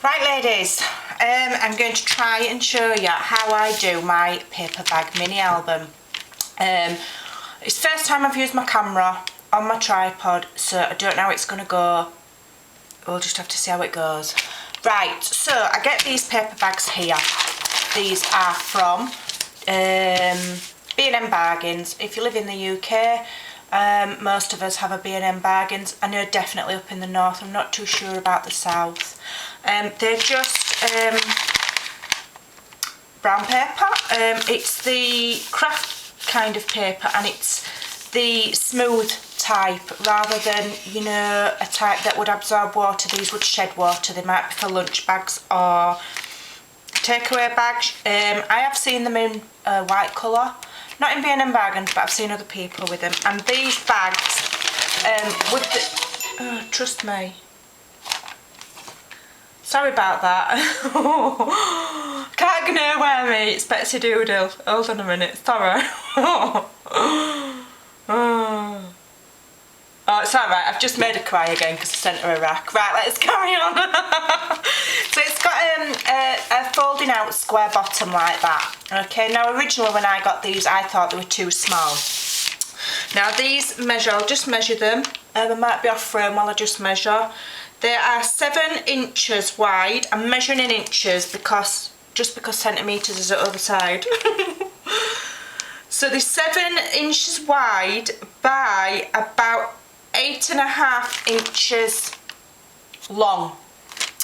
Right ladies, I'm going to try and show you how I do my paper bag mini album. It's the first time I've used my camera on my tripod, so I don't know how it's going to go. We'll just have to see how it goes. Right, so I get these paper bags here. These are from B&M Bargains. If you live in the UK, most of us have a B&M Bargains. I know definitely up in the north, I'm not too sure about the south. They're just brown paper. It's the craft kind of paper, and it's the smooth type rather than, you know, a type that would absorb water. These would shed water. They might be for lunch bags or takeaway bags. I have seen them in white colour, not in B&M Bargains, but I've seen other people with them. And these bags, with the, trust me. Sorry about that. Can't go nowhere, mate. It's Betsy Doodle. Hold on a minute. Sorry. Oh, it's alright. I've just made her cry again because I sent her a rack. Right, let's carry on. So it's got a folding out square bottom like that. Okay, now originally when I got these, I thought they were too small. Now these measure, I'll just measure them. They might be off frame while I just measure. They are 7 inches wide. I'm measuring in inches because centimetres is the other side. So they're 7 inches wide by about 8.5 inches long.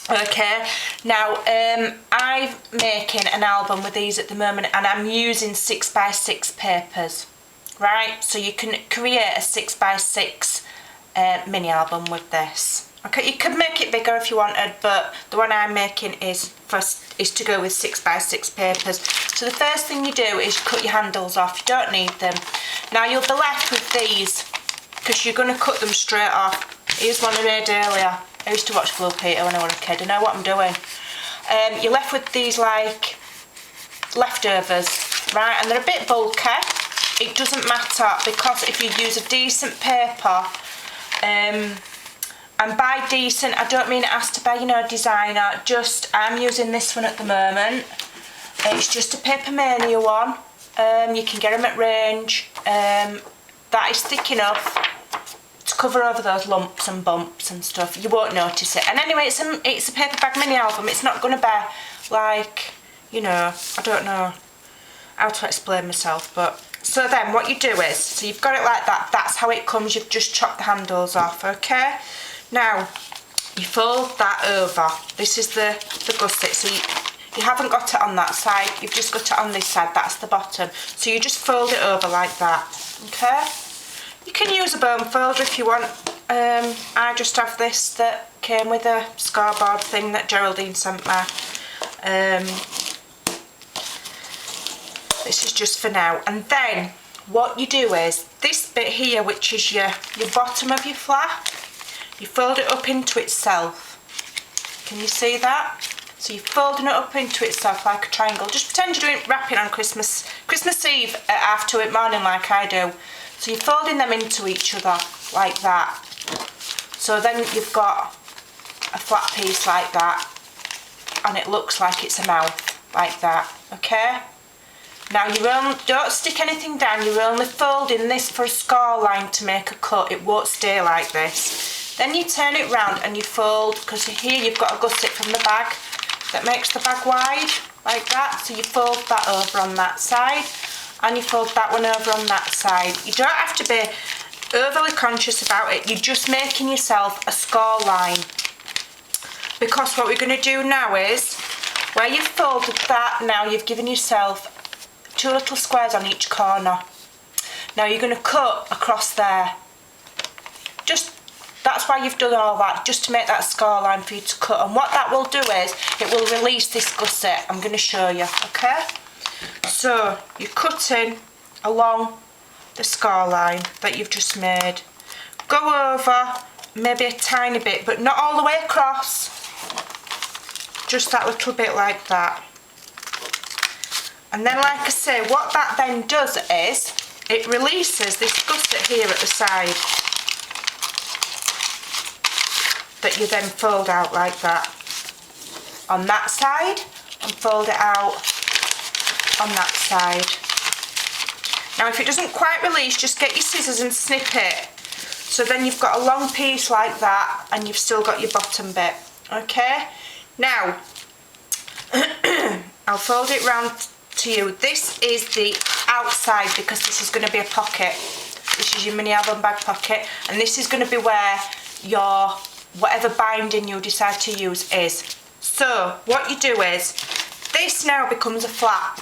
Okay, now I'm making an album with these at the moment, and I'm using 6x6 papers. Right, so you can create a 6x6 mini album with this. Okay, you could make it bigger if you wanted, but the one I'm making is to go with 6x6 papers. So the first thing you do is cut your handles off. You don't need them. Now you'll be left with these because you're going to cut them straight off. Here's one I made earlier. I used to watch Blue Peter when I was a kid. I know what I'm doing. You're left with these like leftovers, right? And they're a bit bulky. It doesn't matter because if you use a decent paper, and by decent, I don't mean it has to be, you know, designer. Just, I'm using this one at the moment. It's just a Paper Mania one. You can get them at range. That is thick enough to cover over those lumps and bumps and stuff. You won't notice it. And anyway, it's a paper bag mini album. It's not going to be like, you know, I don't know how to explain myself, but... So then what you do is, so you've got it like that. That's how it comes. You've just chopped the handles off, okay? Now, you fold that over. This is the gusset, so you haven't got it on that side, you've just got it on this side, that's the bottom. So you just fold it over like that, okay? You can use a bone folder if you want. I just have this that came with a scoreboard thing that Geraldine sent me. This is just for now. And then, what you do is, this bit here, which is your bottom of your flap, you fold it up into itself. Can you see that? So you're folding it up into itself like a triangle. Just pretend you're doing wrapping on Christmas Eve at 2:30 in the morning like I do. So you're folding them into each other like that. So then you've got a flat piece like that, and it looks like it's a mouth like that. Okay? Now don't stick anything down. You're only folding this for a score line to make a cut. It won't stay like this. Then you turn it round and you fold, because here you've got a gusset from the bag that makes the bag wide, like that. So you fold that over on that side, and you fold that one over on that side. You don't have to be overly conscious about it. You're just making yourself a score line. Because what we're going to do now is, where you've folded that, now you've given yourself 2 little squares on each corner. Now you're going to cut across there. That's why you've done all that, just to make that score line for you to cut. And what that will do is, it will release this gusset. I'm going to show you, okay? So, you're cutting along the score line that you've just made. Go over maybe a tiny bit, but not all the way across. Just that little bit like that. And then, like I say, what that then does is, it releases this gusset here at the side. That you then fold out like that. on that side and fold it out on that side. Now if it doesn't quite release, just get your scissors and snip it. So then you've got a long piece like that and you've still got your bottom bit. Okay, now I'll fold it round to you. This is the outside because this is going to be a pocket. This is your mini album bag pocket, and this is going to be where your whatever binding you decide to use is. So what you do is, this now becomes a flap,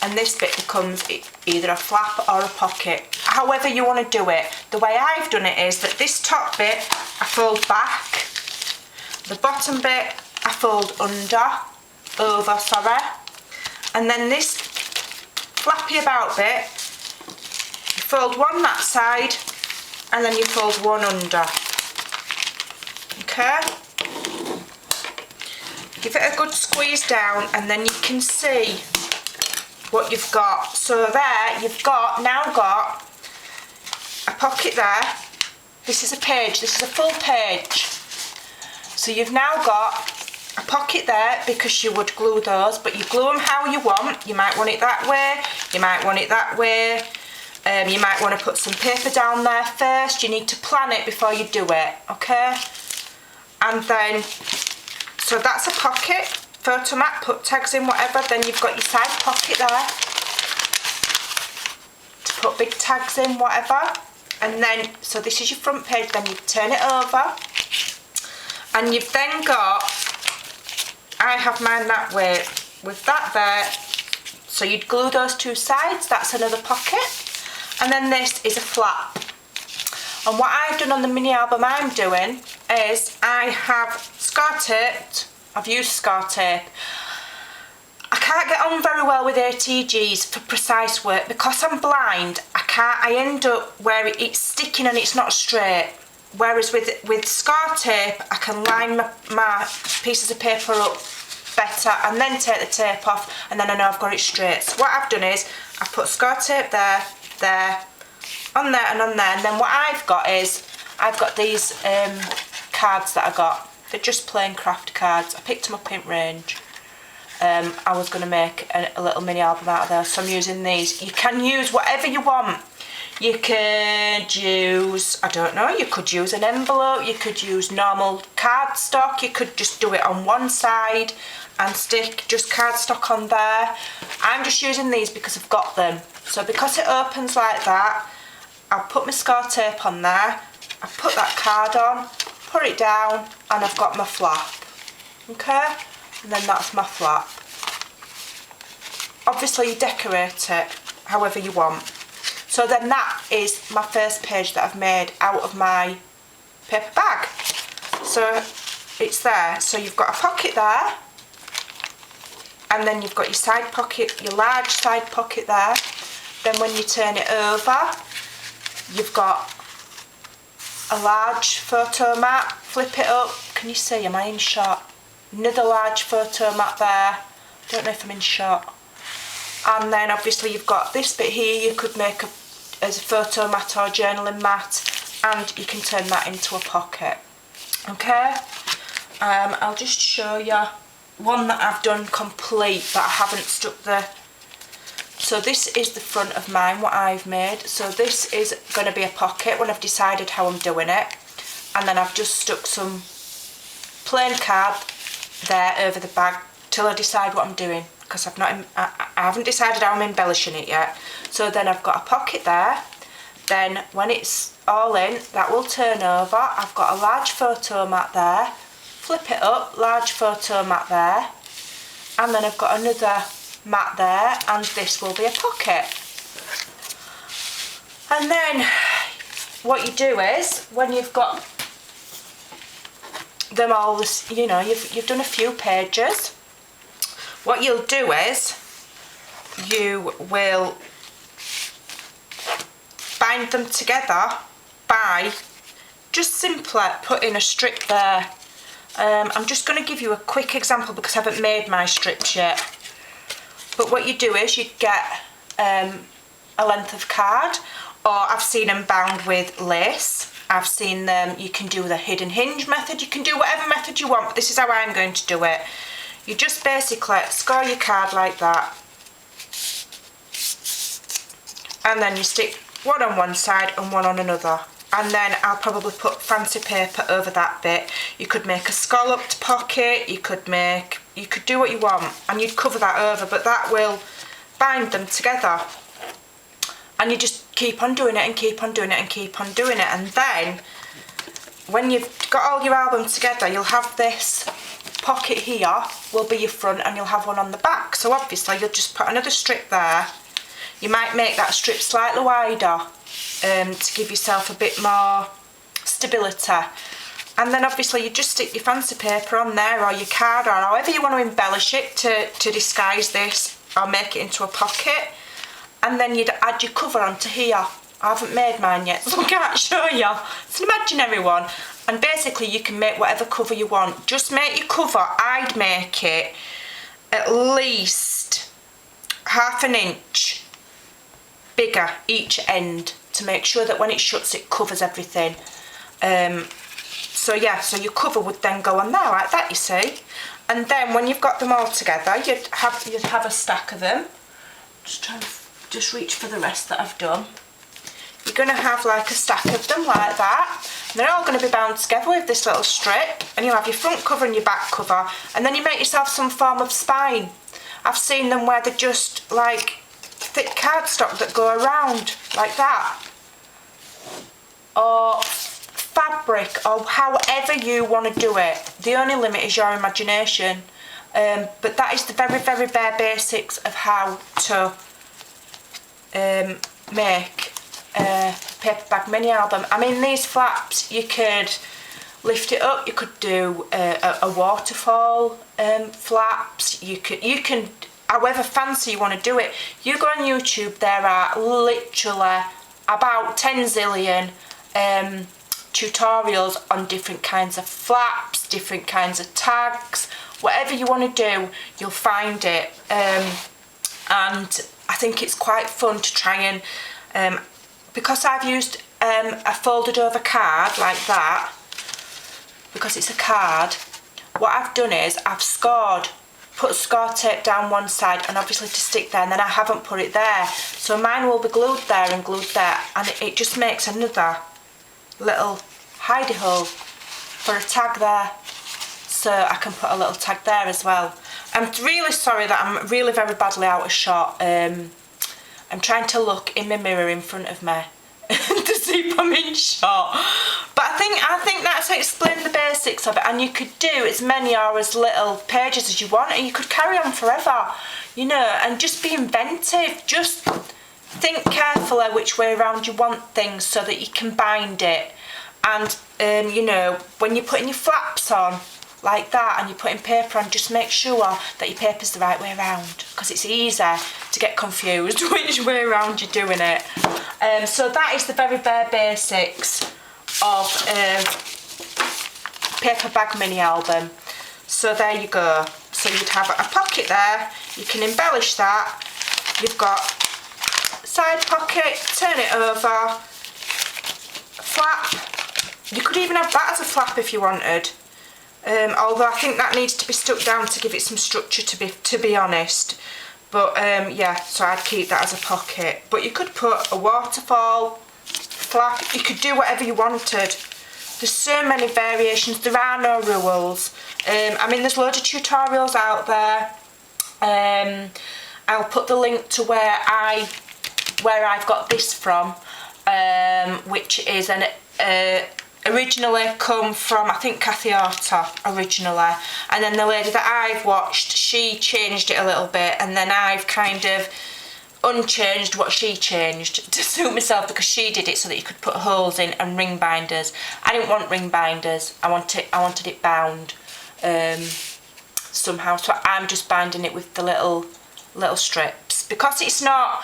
and this bit becomes either a flap or a pocket, however you want to do it. The way I've done it is that this top bit I fold back, the bottom bit I fold over, and then this flappy about bit, you fold one that side and then you fold one under. Okay, give it a good squeeze down and then you can see what you've got. So there you've now got a pocket there. This is a page, this is a full page. So you've now got a pocket there because you would glue those, but you glue them how you want. You might want it that way, you might want it that way, you might want to put some paper down there first. You need to plan it before you do it, okay? And then, so that's a pocket, photo mat, put tags in, whatever. Then you've got your side pocket there to put big tags in, whatever. And then, so this is your front page, then you turn it over. And you've then got, I have mine that way, with that there, so you'd glue those two sides, that's another pocket, and then this is a flap. And what I've done on the mini album I'm doing is I have scar taped, I've used scar tape. I can't get on very well with ATGs for precise work because I'm blind. I end up where it's sticking and it's not straight. Whereas with scar tape, I can line my pieces of paper up better and then take the tape off, and then I know I've got it straight. So what I've done is I've put scar tape there, on there and on there, and then what I've got is I've got these cards that I got. They're just plain craft cards. I picked them up in range. I was going to make a little mini album out of there, so I'm using these. You can use whatever you want. You could use, I don't know, you could use an envelope, you could use normal cardstock, you could just do it on one side and stick just cardstock on there. I'm just using these because I've got them. So because it opens like that, I'll put my scar tape on there, I put that card on, put it down, and I've got my flap. Okay? And then that's my flap. Obviously you decorate it however you want. So then that is my first page that I've made out of my paper bag. So it's there. So you've got a pocket there, and then you've got your side pocket, your large side pocket there. Then when you turn it over, you've got a large photo mat, flip it up. Can you see, am I in shot? Another large photo mat there. Don't know if I'm in shot. And then obviously you've got this bit here, you could make as a photo mat or journaling mat, and you can turn that into a pocket. Okay, I'll just show you one that I've done complete but I haven't stuck the, so this is the front of mine, what I've made. So this is going to be a pocket when I've decided how I'm doing it, and then I've just stuck some plain card there over the bag till I decide what I'm doing, because I haven't decided how I'm embellishing it yet. So then I've got a pocket there, then when it's all in, that will turn over. I've got a large photo mat there, flip it up, large photo mat there, and then I've got another mat there, and this will be a pocket. And then what you do is, when you've got them all, you know, you've done a few pages, what you'll do is you will bind them together by just simply putting a strip there. I'm just going to give you a quick example because I haven't made my strips yet. But what you do is you get a length of card, or I've seen them bound with lace, I've seen them, you can do the hidden hinge method, you can do whatever method you want, but this is how I'm going to do it. You just basically score your card like that, and then you stick one on one side and one on another, and then I'll probably put fancy paper over that bit. You could make a scalloped pocket, you could do what you want, and you'd cover that over, but that will bind them together. And you just keep on doing it and keep on doing it and keep on doing it, and then when you've got all your album together, you'll have this pocket here will be your front, and you'll have one on the back. So obviously you'll just put another strip there. You might make that strip slightly wider to give yourself a bit more stability, and then obviously you just stick your fancy paper on there, or your card, or however you want to embellish it to disguise this or make it into a pocket. And then you'd add your cover onto here. I haven't made mine yet, so I can't show you. It's an imaginary one. And basically you can make whatever cover you want. Just make your cover, I'd make it at least ½ an inch bigger each end, to make sure that when it shuts it covers everything. So yeah, so your cover would then go on there like that, you see. And then when you've got them all together, you'd have a stack of them. Just reach for the rest that I've done. You're going to have like a stack of them like that. And they're all going to be bound together with this little strip, and you'll have your front cover and your back cover, and then you make yourself some form of spine. I've seen them where they're just like thick cardstock that go around like that, or fabric, or however you want to do it. The only limit is your imagination, but that is the very, very bare basics of how to make a paper bag mini album. I mean, these flaps, you could lift it up, you could do a waterfall flaps, you can however fancy you want to do it. You go on YouTube, there are literally about 10 zillion tutorials on different kinds of flaps, different kinds of tags. Whatever you want to do, you'll find it. And I think it's quite fun to try and, because I've used a folded over card like that, because it's a card, what I've done is I've put score tape down one side, and obviously to stick there, and then I haven't put it there. So mine will be glued there and glued there, and it just makes another little hidey hole for a tag there. So I can put a little tag there as well. I'm really sorry that I'm really very badly out of shot. I'm trying to look in my mirror in front of me to see if I'm in shot. But I think that's explained the basics of it, and you could do as many or as little pages as you want, and you could carry on forever, you know, and just be inventive. Just think carefully which way around you want things so that you can bind it. And you know, when you're putting your flaps on like that and you're putting paper on, just make sure that your paper's the right way around, because it's easy to get confused which way around you're doing it. So that is the very bare basics of paper bag mini album. So there you go. So you'd have a pocket there, you can embellish that. You've got side pocket, turn it over, flap. You could even have that as a flap if you wanted. Although I think that needs to be stuck down to give it some structure, to be honest. But yeah, so I'd keep that as a pocket. But you could put a waterfall flap, you could do whatever you wanted. There's so many variations, there are no rules. I mean, there's loads of tutorials out there. I'll put the link to where I've got this from, which is originally come from, I think, Kathy Orta originally, and then the lady that I've watched, she changed it a little bit, and then I've kind of unchanged what she changed to suit myself, because she did it so that you could put holes in and ring binders. I didn't want ring binders, I wanted it bound somehow, so I'm just binding it with the little strips, because it's not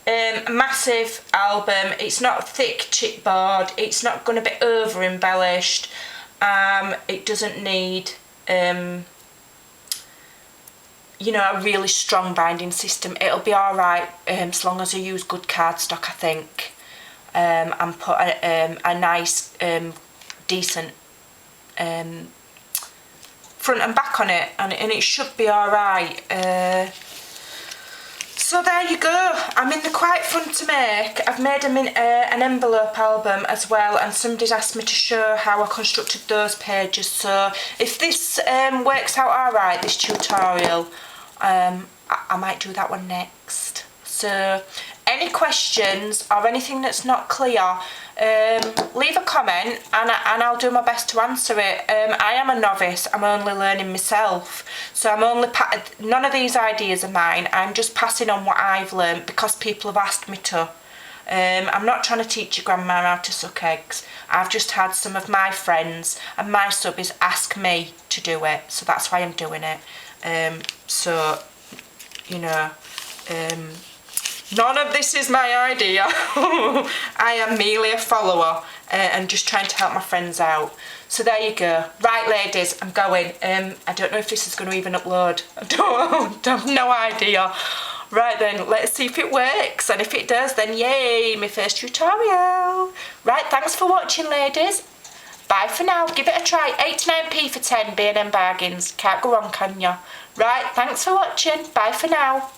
a massive album, it's not thick chipboard, it's not going to be over embellished, it doesn't need you know, a really strong binding system. It'll be alright as long as I use good cardstock, I think. and put a nice decent front and back on it, and it should be alright. So there you go. I mean, they're quite fun to make. I've made them in an envelope album as well, and somebody's asked me to show how I constructed those pages. So if this works out alright, this tutorial, I might do that one next. So any questions or anything that's not clear, leave a comment and I'll do my best to answer it. I am a novice, I'm only learning myself, so none of these ideas are mine. I'm just passing on what I've learned because people have asked me to. I'm not trying to teach your grandma how to suck eggs. I've just had some of my friends and my subbies ask me to do it, so that's why I'm doing it. So, you know, none of this is my idea. I am merely a follower and just trying to help my friends out. So there you go. Right, ladies, I'm going. I don't know if this is going to even upload. I have no idea. Right then, let's see if it works. And if it does, then yay, my first tutorial. Right, thanks for watching, ladies. Bye for now. Give it a try. 89p for 10 B&M bargains. Can't go wrong, can ya? Right, thanks for watching. Bye for now.